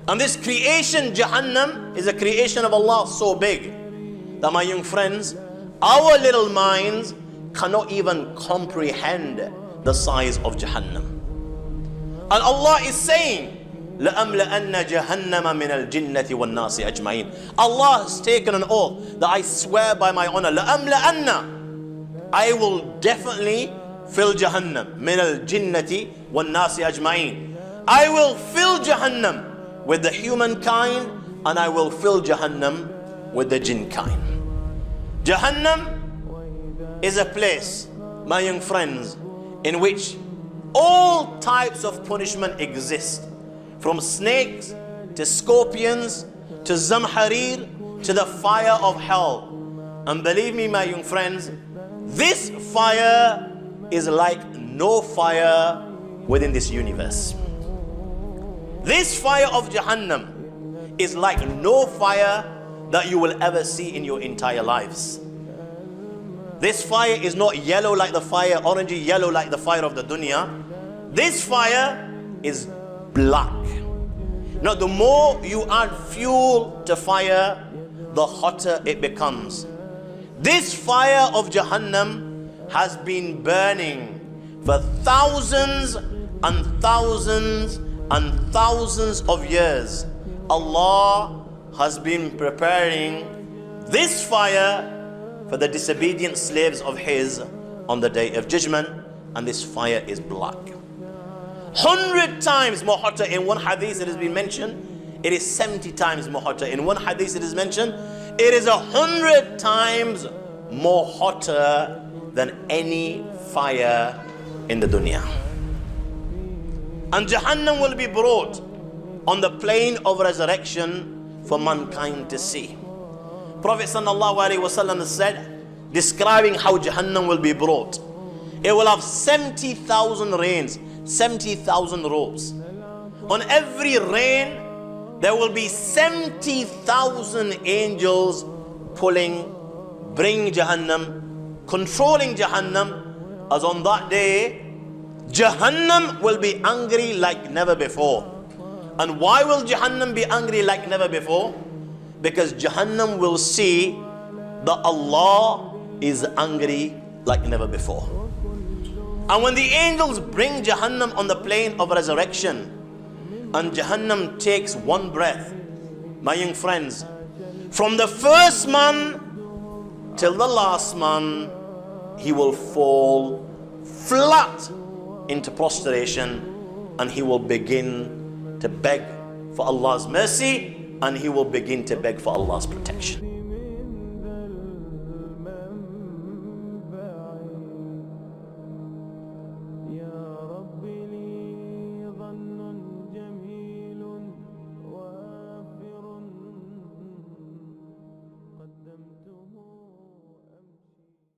And this creation, Jahannam, is a creation of Allah so big that, my young friends, our little minds cannot even comprehend the size of Jahannam. And Allah is saying, لَأَمْلَأَنَّ جَهَنَّمَ مِنَ الْجِنَّةِ وَالنَّاسِ أَجْمَعِينَ. Allah has taken an oath that I swear by my honor, لَأَمْلَأَنَّ, I will definitely fill Jahannam, مِنَ الْجِنَّةِ وَالنَّاسِ أَجْمَعِينَ. I will fill Jahannam with the humankind, and I will fill Jahannam with the jinn kind. Jahannam is a place, my young friends, in which all types of punishment exist, from snakes to scorpions to zamharir to the fire of hell. And believe me, my young friends, this fire is like no fire within this universe. This fire of Jahannam is like no fire that you will ever see in your entire lives. This fire is not yellow like the fire, orangey yellow like the fire of the dunya. This fire is black. Now, the more you add fuel to fire, the hotter it becomes. This fire of Jahannam has been burning for thousands and thousands and thousands of years. Allah has been preparing this fire for the disobedient slaves of His on the day of judgment, and this fire is black. 100 times more hotter. In one hadith it has been mentioned, it is 70 times more hotter. In one hadith it is mentioned, it is 100 times more hotter than any fire in the dunya. And Jahannam will be brought on the plain of resurrection for mankind to see. Prophet sallallahu alaihi wasallam said, describing how Jahannam will be brought, it will have 70,000 reins, 70,000 ropes. On every rein there will be 70,000 angels pulling, bringing Jahannam, controlling Jahannam, as on that day Jahannam will be angry like never before. And why will Jahannam be angry like never before? Because Jahannam will see that Allah is angry like never before. And when the angels bring Jahannam on the plain of resurrection, and Jahannam takes one breath, my young friends, from the first man till the last man, he will fall flat into prostration, and he will begin to beg for Allah's mercy, and he will begin to beg for Allah's protection.